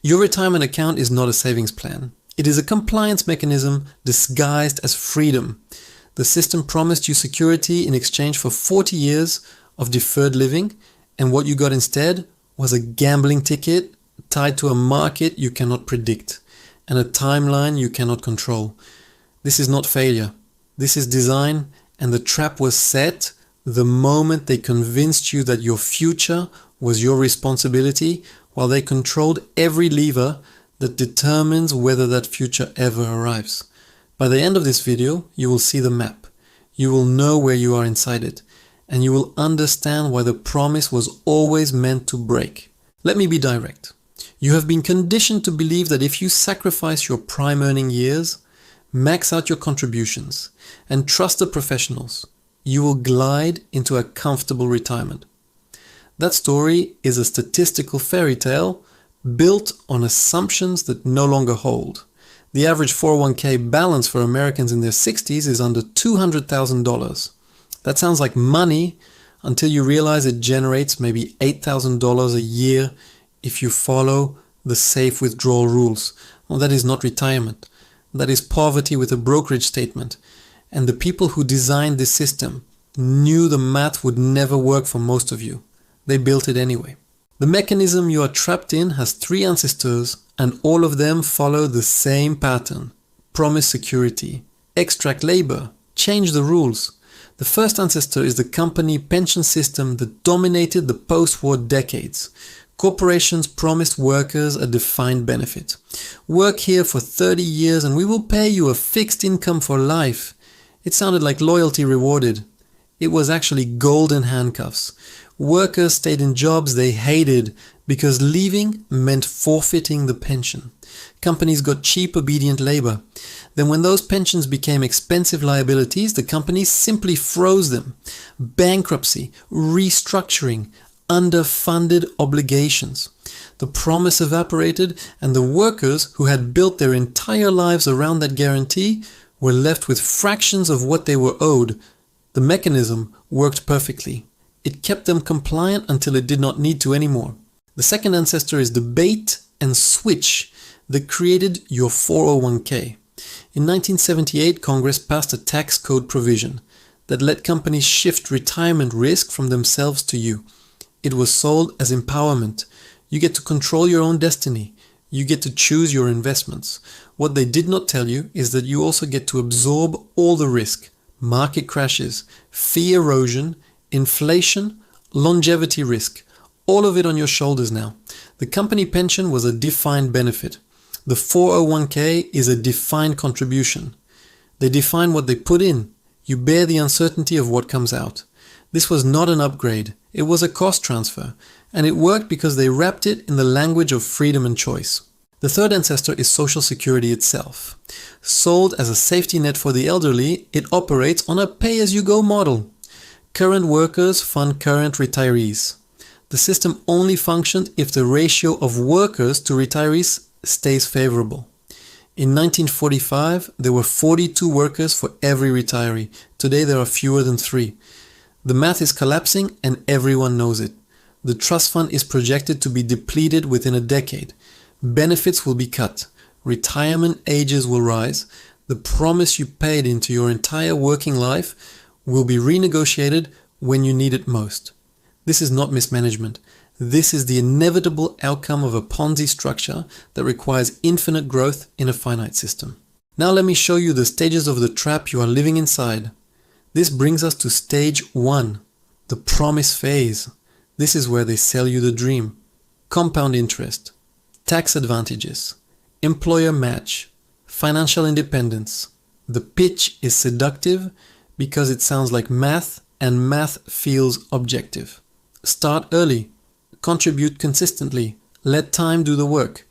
Your retirement account is not a savings plan. It is a compliance mechanism disguised as freedom. The system promised you security in exchange for 40 years of deferred living, and what you got instead was a gambling ticket tied to a market you cannot predict and a timeline you cannot control. This is not failure. This is design, and the trap was set the moment they convinced you that your future was your responsibility, while they controlled every lever that determines whether that future ever arrives. By the end of this video, you will see the map. You will know where you are inside it, and you will understand why the promise was always meant to break. Let me be direct. You have been conditioned to believe that if you sacrifice your prime earning years, max out your contributions, and trust the professionals, you will glide into a comfortable retirement. That story is a statistical fairy tale built on assumptions that no longer hold. The average 401k balance for Americans in their 60s is under $200,000. That sounds like money until you realize it generates maybe $8,000 a year if you follow the safe withdrawal rules. Well, that is not retirement. That is poverty with a brokerage statement. And the people who designed this system knew the math would never work for most of you. They built it anyway. The mechanism you are trapped in has 3 ancestors, and all of them follow the same pattern. Promise security, extract labor, change the rules. The first ancestor is the company pension system that dominated the post-war decades. Corporations promised workers a defined benefit. Work here for 30 years and we will pay you a fixed income for life. It sounded like loyalty rewarded. It was actually golden handcuffs. Workers stayed in jobs they hated because leaving meant forfeiting the pension. Companies got cheap, obedient labor. Then when those pensions became expensive liabilities, the companies simply froze them. Bankruptcy, restructuring, underfunded obligations. The promise evaporated, and the workers who had built their entire lives around that guarantee were left with fractions of what they were owed. The mechanism worked perfectly. It kept them compliant until it did not need to anymore. The second ancestor is the bait and switch that created your 401k. In 1978, Congress passed a tax code provision that let companies shift retirement risk from themselves to you. It was sold as empowerment. You get to control your own destiny. You get to choose your investments. What they did not tell you is that you also get to absorb all the risk. Market crashes, fee erosion, inflation, longevity risk. All of it on your shoulders now. The company pension was a defined benefit. The 401k is a defined contribution. They define what they put in. You bear the uncertainty of what comes out. This was not an upgrade. It was a cost transfer. And it worked because they wrapped it in the language of freedom and choice. The third ancestor is Social Security itself. Sold as a safety net for the elderly, it operates on a pay-as-you-go model. Current workers fund current retirees. The system only functioned if the ratio of workers to retirees stays favorable. In 1945, there were 42 workers for every retiree. Today there are fewer than 3. The math is collapsing and everyone knows it. The trust fund is projected to be depleted within a decade. Benefits will be cut. Retirement ages will rise. The promise you paid into your entire working life will be renegotiated when you need it most. This is not mismanagement. This is the inevitable outcome of a Ponzi structure that requires infinite growth in a finite system. Now let me show you the stages of the trap you are living inside. This brings us to stage 1, the promise phase. This is where they sell you the dream. Compound interest, tax advantages, employer match, financial independence. The pitch is seductive because it sounds like math and math feels objective. Start early. Contribute consistently. Let time do the work.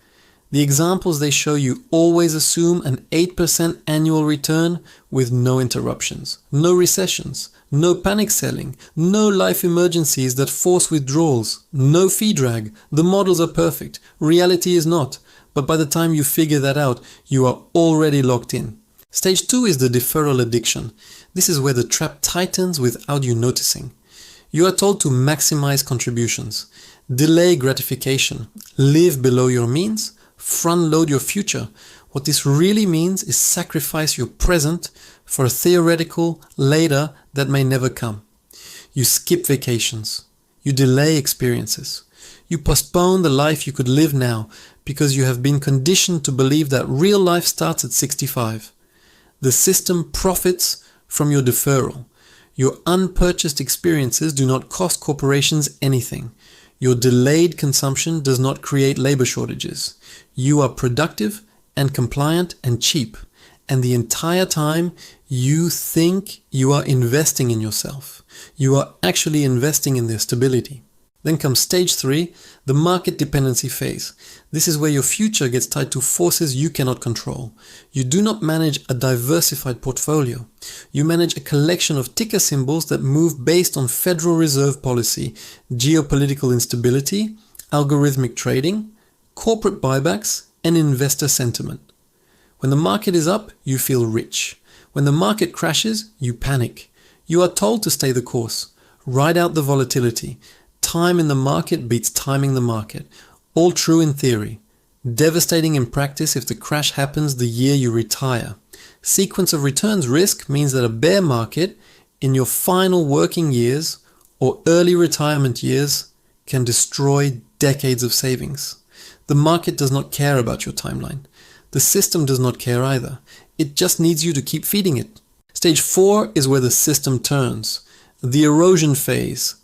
The examples they show you always assume an 8% annual return with no interruptions, no recessions, no panic selling, no life emergencies that force withdrawals, no fee drag. The models are perfect. Reality is not. But by the time you figure that out, you are already locked in. Stage 2 is the deferral addiction. This is where the trap tightens without you noticing. You are told to maximize contributions, delay gratification, live below your means, front load your future. What this really means is sacrifice your present for a theoretical later that may never come. You skip vacations. You delay experiences. You postpone the life you could live now because you have been conditioned to believe that real life starts at 65. The system profits from your deferral. Your unpurchased experiences do not cost corporations anything. Your delayed consumption does not create labor shortages. You are productive and compliant and cheap. And the entire time you think you are investing in yourself. You are actually investing in their stability. Then comes stage 3, the market dependency phase. This is where your future gets tied to forces you cannot control. You do not manage a diversified portfolio. You manage a collection of ticker symbols that move based on Federal Reserve policy, geopolitical instability, algorithmic trading, corporate buybacks, and investor sentiment. When the market is up, you feel rich. When the market crashes, you panic. You are told to stay the course, ride out the volatility. Time in the market beats timing the market. All true in theory. Devastating in practice if the crash happens the year you retire. Sequence of returns risk means that a bear market in your final working years or early retirement years can destroy decades of savings. The market does not care about your timeline. The system does not care either. It just needs you to keep feeding it. Stage 4 is where the system turns. The erosion phase.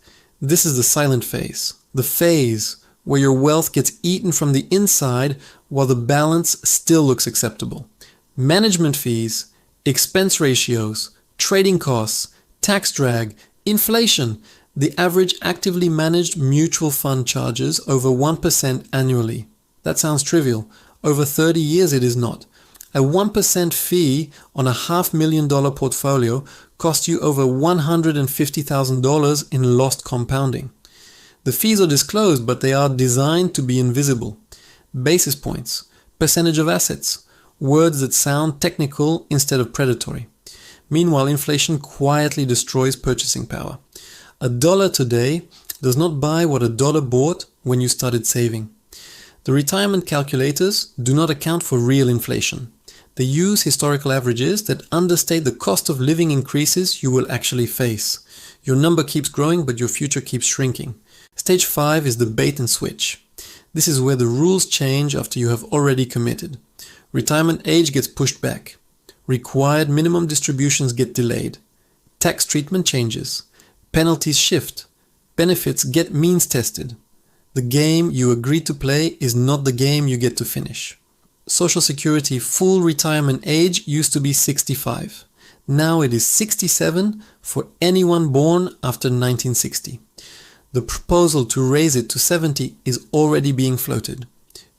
This is the silent phase. The phase where your wealth gets eaten from the inside while the balance still looks acceptable. Management fees, expense ratios, trading costs, tax drag, inflation. The average actively managed mutual fund charges over 1% annually. That sounds trivial. Over 30 years it is not. A 1% fee on a $500,000 portfolio costs you over $150,000 in lost compounding. The fees are disclosed, but they are designed to be invisible. Basis points, percentage of assets, words that sound technical instead of predatory. Meanwhile, inflation quietly destroys purchasing power. $1 today does not buy what $1 bought when you started saving. The retirement calculators do not account for real inflation. They use historical averages that understate the cost of living increases you will actually face. Your number keeps growing, but your future keeps shrinking. Stage 5 is the bait and switch. This is where the rules change after you have already committed. Retirement age gets pushed back. Required minimum distributions get delayed. Tax treatment changes. Penalties shift. Benefits get means tested. The game you agreed to play is not the game you get to finish. Social Security full retirement age used to be 65. Now it is 67 for anyone born after 1960. The proposal to raise it to 70 is already being floated.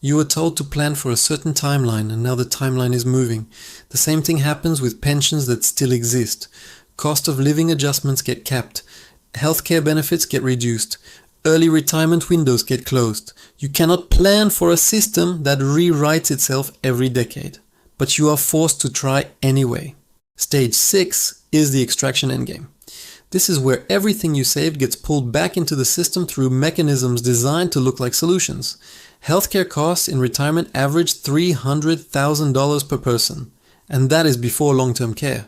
You were told to plan for a certain timeline, and now the timeline is moving. The same thing happens with pensions that still exist. Cost of living adjustments get capped. Healthcare benefits get reduced. Early retirement windows get closed. You cannot plan for a system that rewrites itself every decade, but you are forced to try anyway. Stage 6 is the extraction endgame. This is where everything you saved gets pulled back into the system through mechanisms designed to look like solutions. Healthcare costs in retirement average $300,000 per person, and that is before long-term care.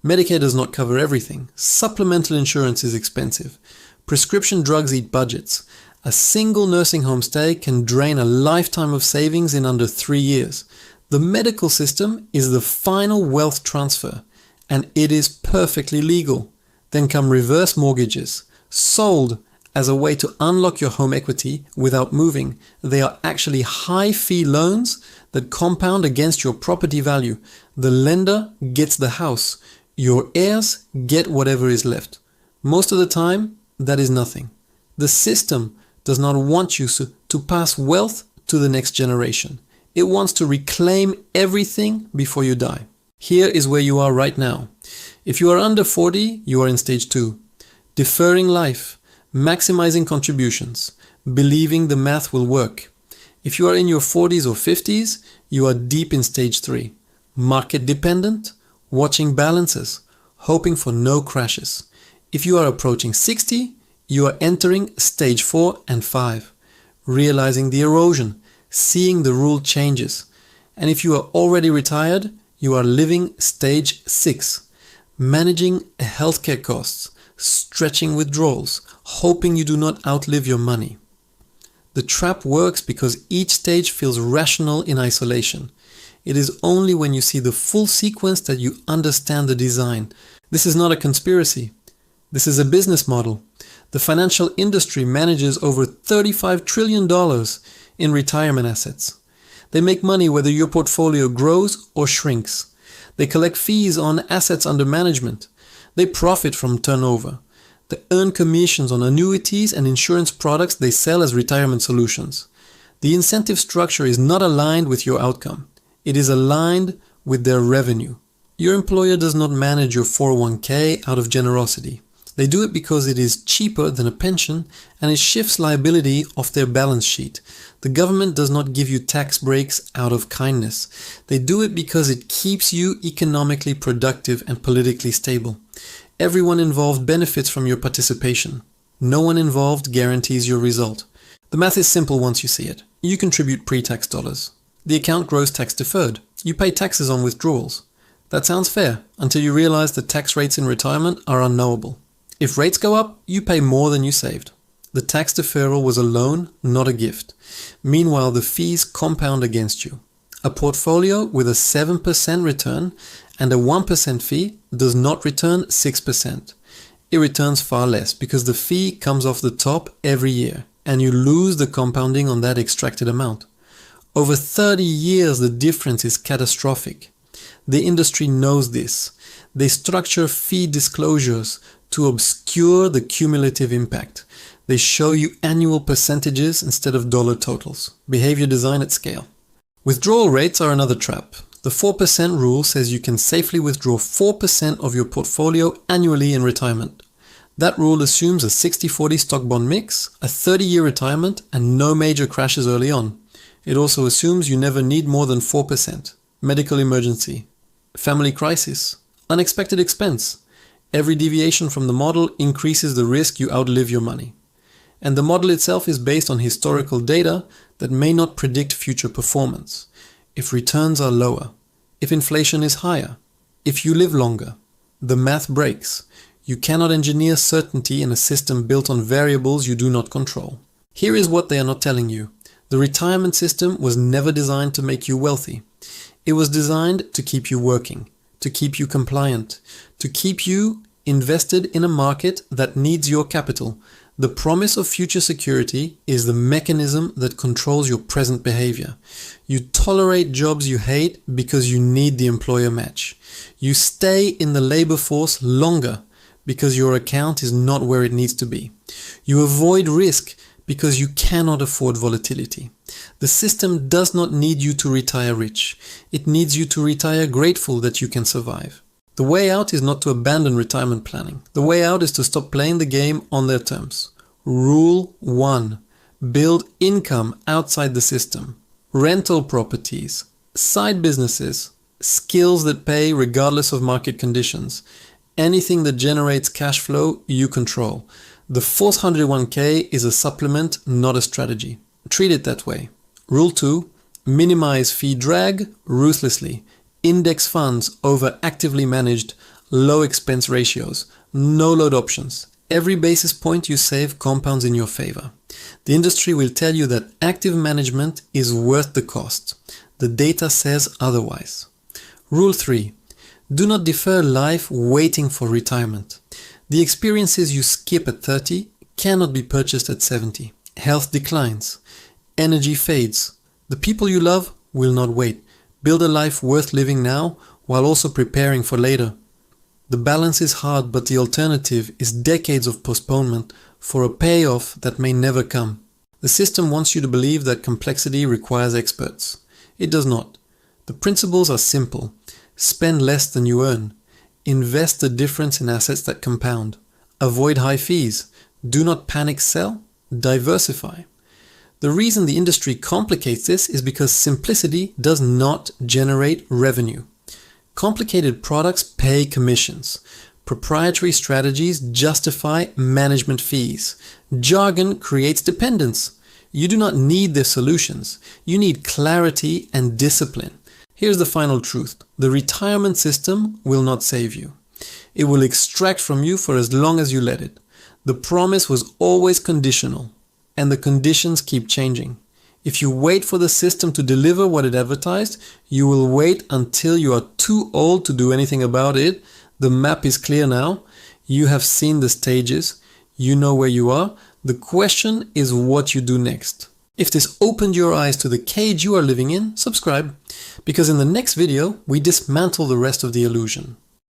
Medicare does not cover everything. Supplemental insurance is expensive. Prescription drugs eat budgets. A single nursing home stay can drain a lifetime of savings in under 3 years. The medical system is the final wealth transfer, and it is perfectly legal. Then come reverse mortgages, sold as a way to unlock your home equity without moving. They are actually high-fee loans that compound against your property value. The lender gets the house. Your heirs get whatever is left. Most of the time, that is nothing. The system does not want you to pass wealth to the next generation. It wants to reclaim everything before you die. Here is where you are right now. If you are under 40, you are in stage 2. Deferring life, maximizing contributions, believing the math will work. If you are in your 40s or 50s, you are deep in stage 3. Market dependent, watching balances, hoping for no crashes. If you are approaching 60, you are entering stage 4 and 5, realizing the erosion, seeing the rule changes. And if you are already retired, you are living stage 6, managing healthcare costs, stretching withdrawals, hoping you do not outlive your money. The trap works because each stage feels rational in isolation. It is only when you see the full sequence that you understand the design. This is not a conspiracy. This is a business model. The financial industry manages over $35 trillion in retirement assets. They make money whether your portfolio grows or shrinks. They collect fees on assets under management. They profit from turnover. They earn commissions on annuities and insurance products they sell as retirement solutions. The incentive structure is not aligned with your outcome. It is aligned with their revenue. Your employer does not manage your 401k out of generosity. They do it because it is cheaper than a pension and it shifts liability off their balance sheet. The government does not give you tax breaks out of kindness. They do it because it keeps you economically productive and politically stable. Everyone involved benefits from your participation. No one involved guarantees your result. The math is simple once you see it. You contribute pre-tax dollars. The account grows tax deferred. You pay taxes on withdrawals. That sounds fair until you realize the tax rates in retirement are unknowable. If rates go up, you pay more than you saved. The tax deferral was a loan, not a gift. Meanwhile, the fees compound against you. A portfolio with a 7% return and a 1% fee does not return 6%. It returns far less because the fee comes off the top every year and you lose the compounding on that extracted amount. Over 30 years, the difference is catastrophic. The industry knows this. They structure fee disclosures to obscure the cumulative impact. They show you annual percentages instead of dollar totals. Behavior design at scale. Withdrawal rates are another trap. The 4% rule says you can safely withdraw 4% of your portfolio annually in retirement. That rule assumes a 60-40 stock bond mix, a 30-year retirement, and no major crashes early on. It also assumes you never need more than 4%. Medical emergency, family crisis, unexpected expense. Every deviation from the model increases the risk you outlive your money. And the model itself is based on historical data that may not predict future performance. If returns are lower, if inflation is higher, if you live longer, the math breaks. You cannot engineer certainty in a system built on variables you do not control. Here is what they are not telling you. The retirement system was never designed to make you wealthy. It was designed to keep you working, to keep you compliant, to keep you invested in a market that needs your capital. The promise of future security is the mechanism that controls your present behavior. You tolerate jobs you hate because you need the employer match. You stay in the labor force longer because your account is not where it needs to be. You avoid risk because you cannot afford volatility. The system does not need you to retire rich. It needs you to retire grateful that you can survive. The way out is not to abandon retirement planning. The way out is to stop playing the game on their terms. Rule 1. Build income outside the system. Rental properties, side businesses, skills that pay regardless of market conditions. Anything that generates cash flow, you control. The forced 101k is a supplement, not a strategy. Treat it that way. Rule 2. Minimize fee drag ruthlessly. Index funds over actively managed, low expense ratios, no load options. Every basis point you save compounds in your favor. The industry will tell you that active management is worth the cost. The data says otherwise. Rule 3. Do not defer life waiting for retirement. The experiences you skip at 30 cannot be purchased at 70. Health declines. Energy fades. The people you love will not wait. Build a life worth living now while also preparing for later. The balance is hard, but the alternative is decades of postponement for a payoff that may never come. The system wants you to believe that complexity requires experts. It does not. The principles are simple. Spend less than you earn. Invest the difference in assets that compound. Avoid high fees. Do not panic sell. Diversify. The reason the industry complicates this is because simplicity does not generate revenue. Complicated products pay commissions. Proprietary strategies justify management fees. Jargon creates dependence. You do not need their solutions. You need clarity and discipline. Here's the final truth. The retirement system will not save you. It will extract from you for as long as you let it. The promise was always conditional, and the conditions keep changing. If you wait for the system to deliver what it advertised, you will wait until you are too old to do anything about it. The map is clear now. You have seen the stages. You know where you are. The question is what you do next. If this opened your eyes to the cage you are living in, subscribe, because in the next video, we dismantle the rest of the illusion.